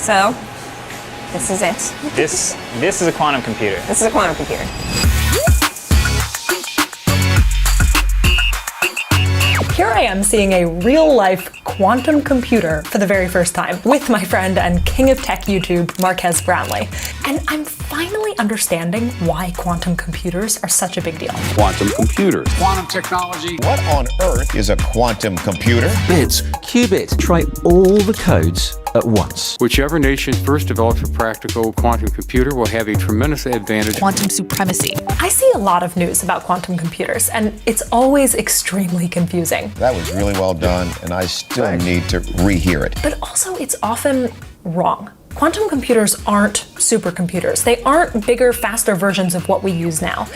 So, this is it. This is a quantum computer. This is a quantum computer. Here I am seeing a real-life quantum computer for the very first time with my friend and king of tech YouTube, Marques Brownlee. And I'm finally understanding why quantum computers are such a big deal. Quantum computers. Quantum technology. What on earth is a quantum computer? Bits, qubits. Try all the codes at once. Whichever nation first develops a practical quantum computer will have a tremendous advantage. Quantum supremacy. I see a lot of news about quantum computers, and it's always extremely confusing. That was really well done, and I still need to rehear it. But also, it's often wrong. Quantum computers aren't supercomputers. They aren't bigger, faster versions of what we use now.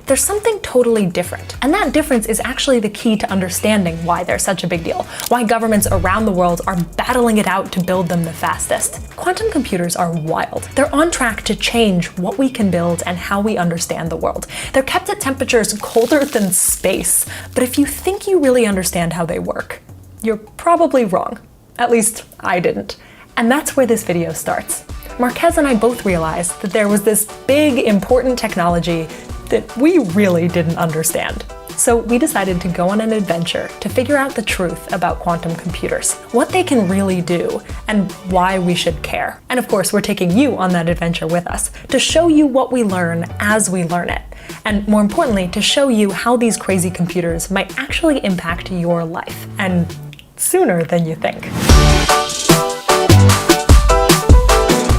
There's something totally different. And that difference is actually the key to understanding why they're such a big deal, why governments around the world are battling it out to build them the fastest. Quantum computers are wild. They're on track to change what we can build and how we understand the world. They're kept at temperatures colder than space. But if you think you really understand how they work, you're probably wrong. At least I didn't. And that's where this video starts. Marques and I both realized that there was this big, important technology that we really didn't understand. So we decided to go on an adventure to figure out the truth about quantum computers, what they can really do, and why we should care. And of course, we're taking you on that adventure with us to show you what we learn as we learn it. And more importantly, to show you how these crazy computers might actually impact your life, and sooner than you think.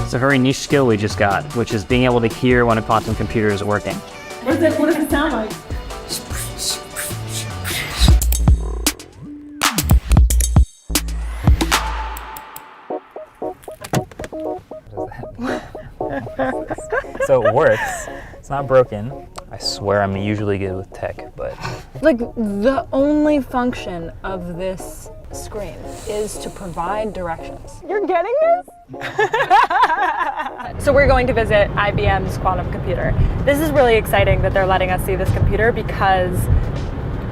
It's a very niche skill we just got, which is being able to hear when a quantum computer is working. What does it sound like? So it works. It's not broken. I swear I'm usually good with tech, but... Like, the only function of this screen is to provide directions. You're getting this? So we're going to visit IBM's quantum computer. This is really exciting that they're letting us see this computer because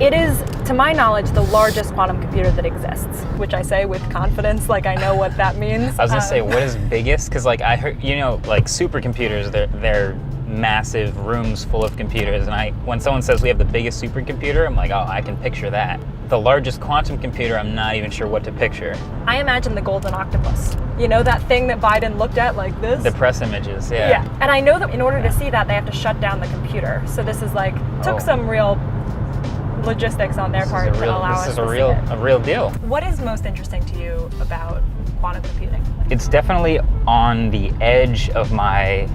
it is, to my knowledge, the largest quantum computer that exists, which I say with confidence, like I know what that means. I was gonna say, what is biggest? Because like I heard, you know, like supercomputers, they're massive rooms full of computers, and when someone says we have the biggest supercomputer, I'm like, oh, I can picture that. The largest quantum computer, I'm not even sure what to picture. I imagine the golden octopus. You know that thing that Biden looked at like this? The press images, yeah. Yeah, and I know that in order to see that, they have to shut down the computer. So this is like, took some real logistics on their part to allow us to see it. This is a real deal. What is most interesting to you about quantum computing? It's definitely on the edge of my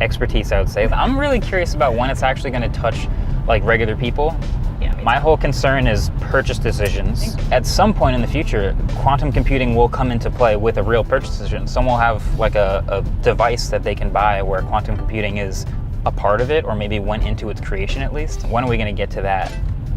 expertise, I would say. I'm really curious about when it's actually going to touch like regular people. Yeah, my whole concern is purchase decisions. At some point in the future, quantum computing will come into play with a real purchase decision. Someone will have like a device that they can buy where quantum computing is a part of it, or maybe went into its creation at least. When are we going to get to that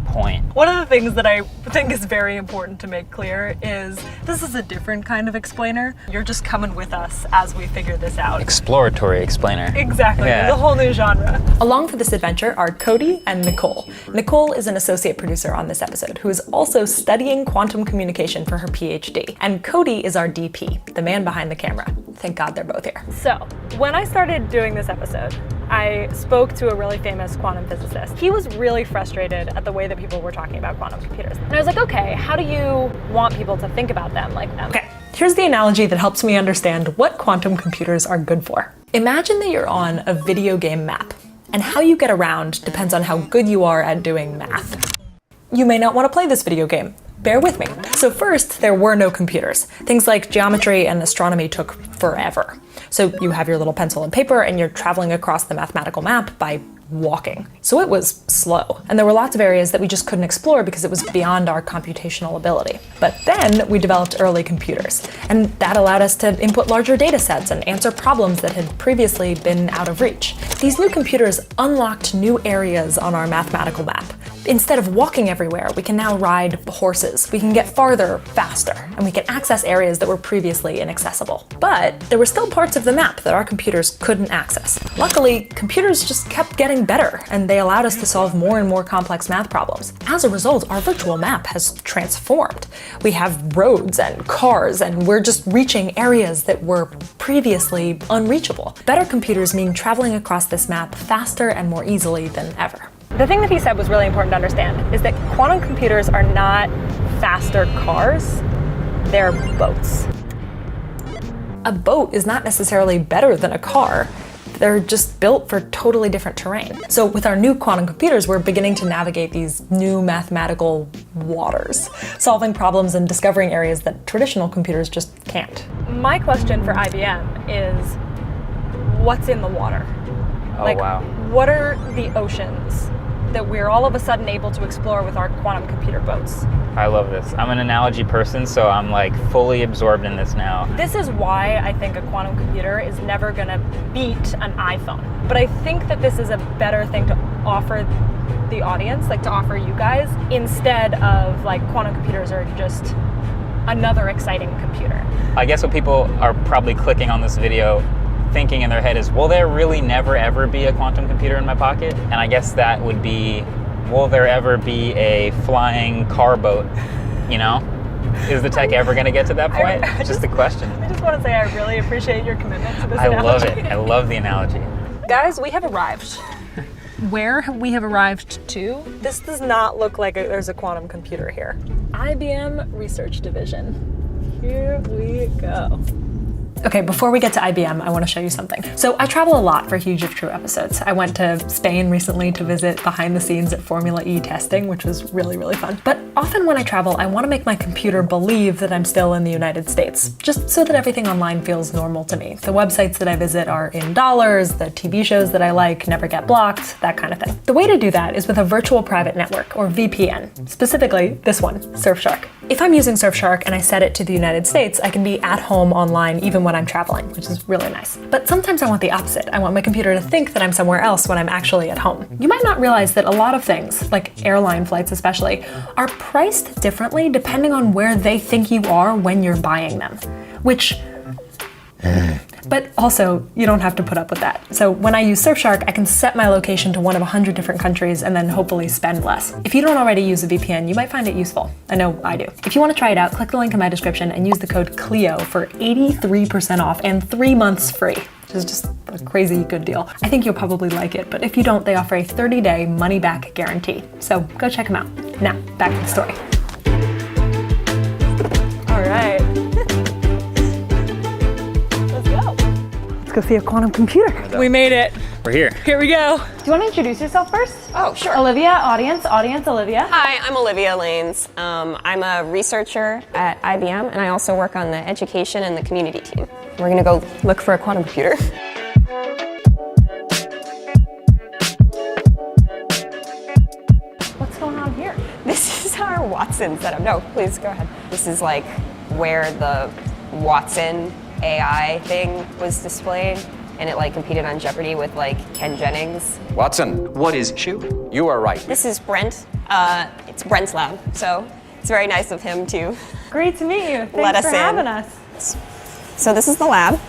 point? One of the things that I think is very important to make clear is this is a different kind of explainer. You're just coming with us as we figure this out. Exploratory explainer. Exactly, Yeah. the whole new genre. Along for this adventure are Cody and Nicole. Nicole is an associate producer on this episode who is also studying quantum communication for her PhD. And Cody is our DP, the man behind the camera. Thank God they're both here. So, when I started doing this episode, I spoke to a really famous quantum physicist. He was really frustrated at the way that people were talking about quantum computers. And I was like, okay, how do you want people to think about them like them? Okay, here's the analogy that helps me understand what quantum computers are good for. Imagine that you're on a video game map, and how you get around depends on how good you are at doing math. You may not want to play this video game. Bear with me. So first, there were no computers. Things like geometry and astronomy took forever. So you have your little pencil and paper and you're traveling across the mathematical map by walking. So it was slow. And there were lots of areas that we just couldn't explore because it was beyond our computational ability. But then we developed early computers, and that allowed us to input larger data sets and answer problems that had previously been out of reach. These new computers unlocked new areas on our mathematical map. Instead of walking everywhere, we can now ride horses. We can get farther faster, and we can access areas that were previously inaccessible. But there were still parts of the map that our computers couldn't access. Luckily, computers just kept getting better, and they allowed us to solve more and more complex math problems. As a result, our virtual map has transformed. We have roads and cars, and we're just reaching areas that were previously unreachable. Better computers mean traveling across this map faster and more easily than ever. The thing that he said was really important to understand is that quantum computers are not faster cars, they're boats. A boat is not necessarily better than a car. They're just built for totally different terrain. So with our new quantum computers, we're beginning to navigate these new mathematical waters, solving problems and discovering areas that traditional computers just can't. My question for IBM is, what's in the water? Oh, wow. What are the oceans that we're all of a sudden able to explore with our quantum computer boats? I love this. I'm an analogy person, so I'm like fully absorbed in this now. This is why I think a quantum computer is never gonna beat an iPhone. But I think that this is a better thing to offer the audience, like to offer you guys, instead of like quantum computers are just another exciting computer. I guess what people are probably clicking on this video thinking in their head is, will there really never ever be a quantum computer in my pocket? And I guess that would be, will there ever be a flying car boat? You know? Is the tech ever gonna get to that point? It's just a question. I just want to say I really appreciate your commitment to this I analogy. love it. I love the analogy. Guys, we have arrived. Where we have arrived to, this does not look like there's a quantum computer here. IBM Research Division. Here we go. Okay, before we get to IBM, I want to show you something. So I travel a lot for Huge If True episodes. I went to Spain recently to visit behind the scenes at Formula E testing, which was really, really fun. But often when I travel, I want to make my computer believe that I'm still in the United States, just so that everything online feels normal to me. The websites that I visit are in dollars, the TV shows that I like never get blocked, that kind of thing. The way to do that is with a virtual private network, or VPN, specifically this one, Surfshark. If I'm using Surfshark and I set it to the United States, I can be at home online even when I'm traveling, which is really nice. But sometimes I want the opposite. I want my computer to think that I'm somewhere else when I'm actually at home. You might not realize that a lot of things, like airline flights especially, are priced differently depending on where they think you are when you're buying them, which but also, you don't have to put up with that. So when I use Surfshark, I can set my location to one of 100 different countries and then hopefully spend less. If you don't already use a VPN, you might find it useful. I know I do. If you want to try it out, click the link in my description and use the code CLEO for 83% off and 3 months free, which is just a crazy good deal. I think you'll probably like it, but if you don't, they offer a 30-day money-back guarantee. So go check them out. Now, back to the story. All right. Let's go see a quantum computer. We made it. We're here. Here we go. Do you want to introduce yourself first? Oh, sure. Olivia, audience, Olivia. Hi, I'm Olivia Lanes. I'm a researcher at IBM, and I also work on the education and the community team. We're gonna go look for a quantum computer. What's going on here? This is our Watson setup. No, please go ahead. This is like where the Watson AI thing was displayed, and it like competed on Jeopardy with like Ken Jennings. Watson, What is issue? you are right. This is Brent. It's Brent's lab, so it's very nice of him to Great to meet you. let Thanks us for in. having us. So this is the lab.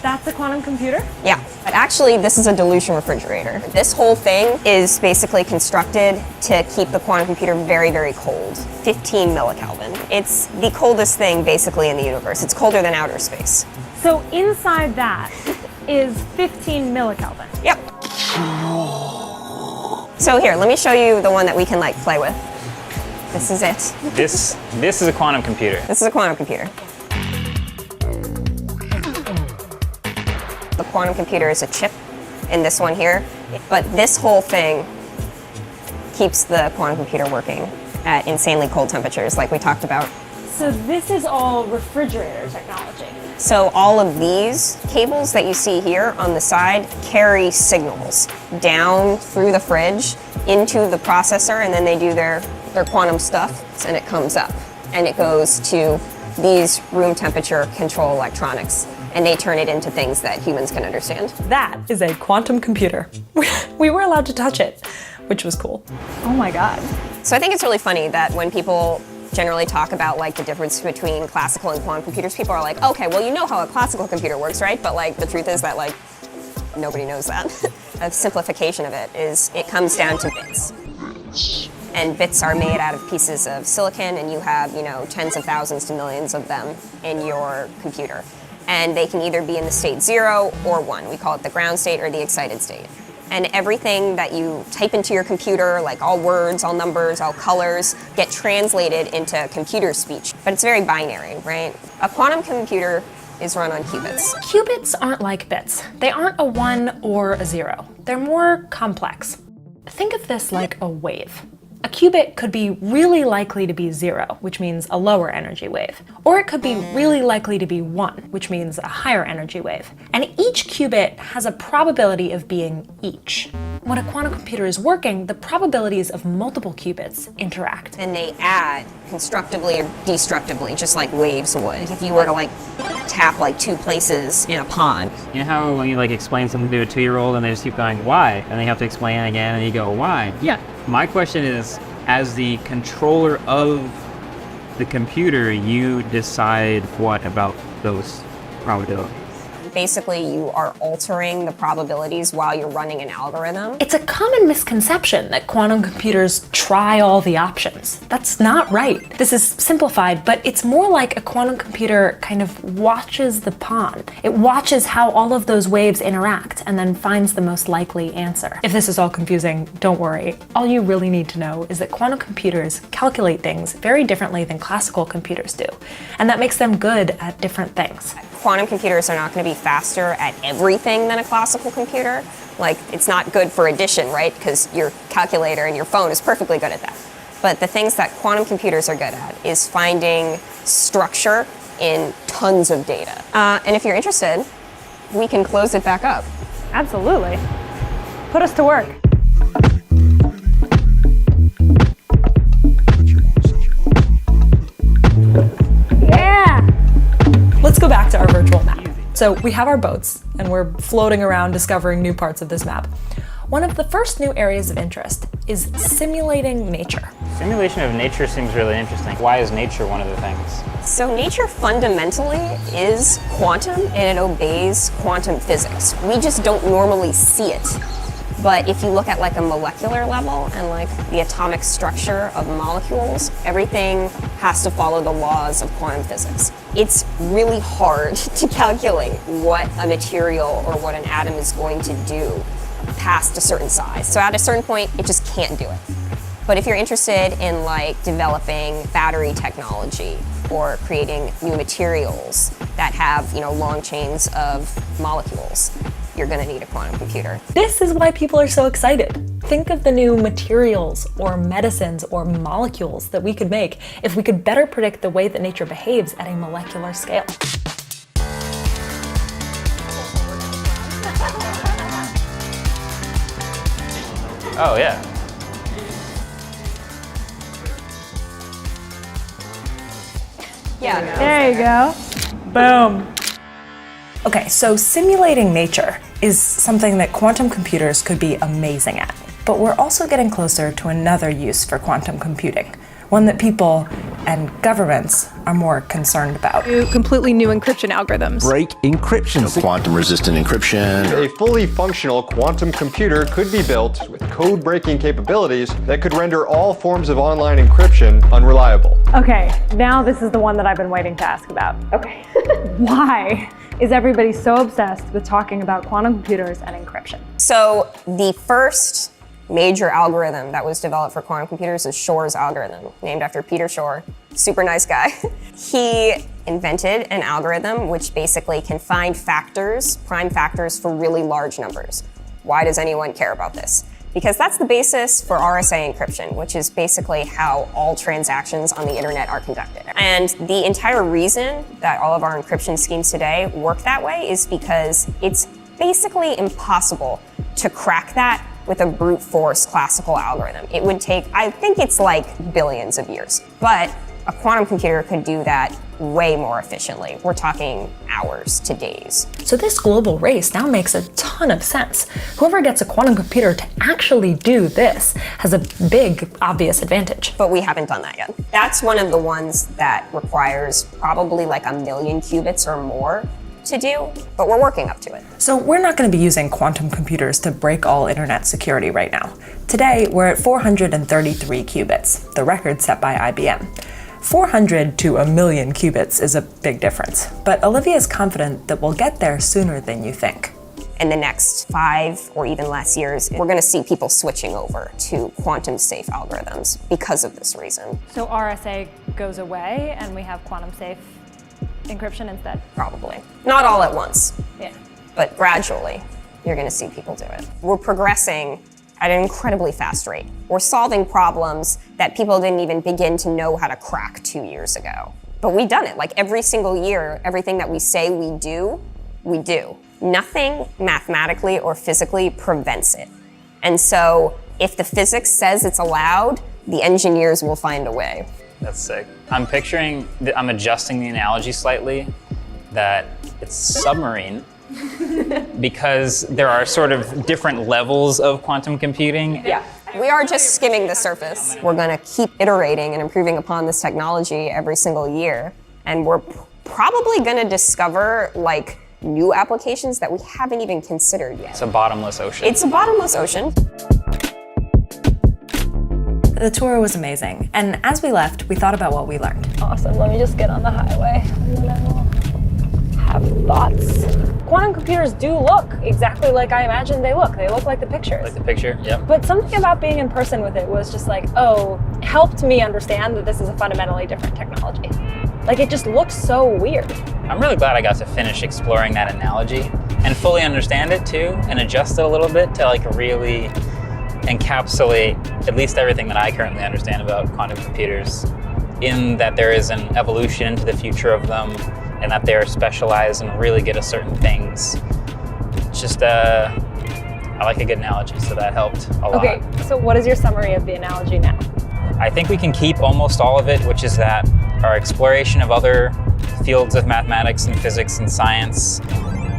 That's a quantum computer? Yeah, but actually this is a dilution refrigerator. This whole thing is basically constructed to keep the quantum computer very, very cold, 15 millikelvin. It's the coldest thing basically in the universe. It's colder than outer space. So inside that is 15 millikelvin. Yep. So here, let me show you the one that we can like play with. This is it. This is a quantum computer. This is a quantum computer. The quantum computer is a chip in this one here, but this whole thing keeps the quantum computer working at insanely cold temperatures like we talked about. So this is all refrigerator technology. So all of these cables that you see here on the side carry signals down through the fridge into the processor, and then they do their quantum stuff, and it comes up and it goes to these room temperature control electronics, and they turn it into things that humans can understand. That is a quantum computer. We were allowed to touch it, which was cool. Oh my God. So I think it's really funny that when people generally talk about like the difference between classical and quantum computers, people are like, okay, well, you know how a classical computer works, right? But like the truth is that like nobody knows that. A simplification of it is it comes down to bits. And bits are made out of pieces of silicon, and you have, you know, tens of thousands to millions of them in your computer. And they can either be in the state 0 or 1. We call it the ground state or the excited state. And everything that you type into your computer, like all words, all numbers, all colors, get translated into computer speech. But it's very binary, right? A quantum computer is run on qubits. Qubits aren't like bits. They aren't a 1 or a 0. They're more complex. Think of this like a wave. A qubit could be really likely to be 0, which means a lower energy wave. Or it could be really likely to be 1, which means a higher energy wave. And each qubit has a probability of being each. When a quantum computer is working, the probabilities of multiple qubits interact. And they add constructively or destructively, just like waves would. If you were to like tap like 2 places in a pond. You know how when you like explain something to a 2-year-old and they just keep going, why? And they have to explain it again and you go, why? Yeah. My question is, as the controller of the computer, you decide what about those probabilities? Basically, you are altering the probabilities while you're running an algorithm. It's a common misconception that quantum computers try all the options. That's not right. This is simplified, but it's more like a quantum computer kind of watches the pond. It watches how all of those waves interact and then finds the most likely answer. If this is all confusing, don't worry. All you really need to know is that quantum computers calculate things very differently than classical computers do, and that makes them good at different things. Quantum computers are not going to be faster at everything than a classical computer. Like, it's not good for addition, right? Because your calculator and your phone is perfectly good at that. But the things that quantum computers are good at is finding structure in tons of data. And if you're interested, we can close it back up. Absolutely. Put us to work. Yeah! Let's go back to our virtual map. So we have our boats, and we're floating around discovering new parts of this map. One of the first new areas of interest is simulating nature. Simulation of nature seems really interesting. Why is nature one of the things? So nature fundamentally is quantum, and it obeys quantum physics. We just don't normally see it. But if you look at like a molecular level and like the atomic structure of molecules, everything has to follow the laws of quantum physics. It's really hard to calculate what a material or what an atom is going to do past a certain size. So at a certain point, it just can't do it. But if you're interested in like developing battery technology or creating new materials that have, you know, long chains of molecules, you're going to need a quantum computer. This is why people are so excited. Think of the new materials or medicines or molecules that we could make if we could better predict the way that nature behaves at a molecular scale. Oh, yeah. Yeah. There you go. Boom. Okay, so simulating nature is something that quantum computers could be amazing at. But we're also getting closer to another use for quantum computing, one that people and governments are more concerned about. Completely new encryption algorithms. Break encryption. Quantum-resistant encryption. A fully functional quantum computer could be built with code-breaking capabilities that could render all forms of online encryption unreliable. Okay, now this is the one that I've been waiting to ask about. Okay. Why is everybody so obsessed with talking about quantum computers and encryption? So the first major algorithm that was developed for quantum computers is Shor's algorithm, named after Peter Shor, super nice guy. He invented an algorithm which basically can find factors, prime factors for really large numbers. Why does anyone care about this? Because that's the basis for RSA encryption, which is basically how all transactions on the internet are conducted. And the entire reason that all of our encryption schemes today work that way is because it's basically impossible to crack that with a brute force classical algorithm. It would take, I think it's like billions of years. But A quantum computer could do that way more efficiently. We're talking hours to days. So this global race now makes a ton of sense. Whoever gets a quantum computer to actually do this has a big, obvious advantage. But we haven't done that yet. That's one of the ones that requires probably like 1 million qubits or more to do, but we're working up to it. So we're not going to be using quantum computers to break all internet security right now. Today, we're at 433 qubits, the record set by IBM. 400 to 1 million qubits is a big difference, but Olivia is confident that we'll get there sooner than you think. In the next 5 or even less years, we're going to see people switching over to quantum safe algorithms because of this reason. So RSA goes away and we have quantum safe encryption instead? Probably. Not all at once. Yeah. But gradually, you're going to see people do it. We're progressing at an incredibly fast rate. We're solving problems that people didn't even begin to know how to crack 2 years ago. But we've done it. Like every single year, everything that we say we do, we do. Nothing mathematically or physically prevents it. And so if the physics says it's allowed, the engineers will find a way. That's sick. I'm adjusting the analogy slightly, that it's submarine, because there are sort of different levels of quantum computing. Yeah. We are just skimming the surface. We're going to keep iterating and improving upon this technology every single year. And we're probably going to discover like new applications that we haven't even considered yet. It's a bottomless ocean. It's a bottomless ocean. The tour was amazing, and as we left, we thought about what we learned. Awesome, let me just get on the highway and then I will have thoughts. Quantum computers do look exactly like I imagined they look. They look like the pictures. Like the picture, yep. But something about being in person with it was just like, oh, helped me understand that this is a fundamentally different technology. Like it just looks so weird. I'm really glad I got to finish exploring that analogy and fully understand it too, and adjust it a little bit to like really encapsulate at least everything that I currently understand about quantum computers, in that there is an evolution into the future of them and that they're specialized and really good at certain things. It's just, I like a good analogy, so that helped a lot. Okay, so what is your summary of the analogy now? I think we can keep almost all of it, which is that our exploration of other fields of mathematics and physics and science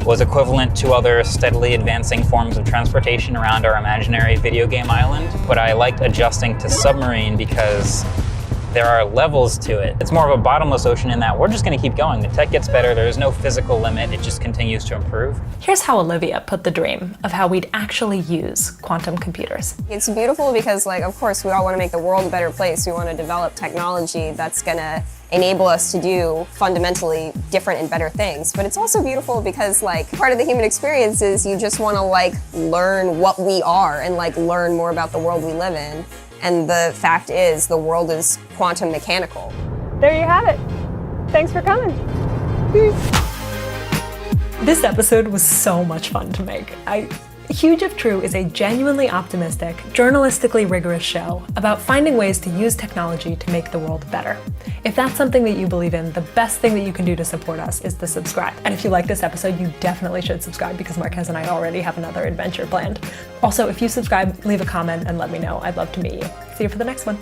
was equivalent to other steadily advancing forms of transportation around our imaginary video game island. But I liked adjusting to submarine because there are levels to it. It's more of a bottomless ocean in that we're just going to keep going. The tech gets better. There is no physical limit. It just continues to improve. Here's how Olivia put the dream of how we'd actually use quantum computers. It's beautiful because, like, of course, we all want to make the world a better place. We want to develop technology that's going to enable us to do fundamentally different and better things. But it's also beautiful because, like, part of the human experience is you just want to, like, learn what we are and, like, learn more about the world we live in. And the fact is, the world is quantum mechanical. There you have it. Thanks for coming. This episode was so much fun to make. Huge If True is a genuinely optimistic, journalistically rigorous show about finding ways to use technology to make the world better. If that's something that you believe in, the best thing that you can do to support us is to subscribe. And if you like this episode, you definitely should subscribe because Marques and I already have another adventure planned. Also, if you subscribe, leave a comment and let me know. I'd love to meet you. See you for the next one.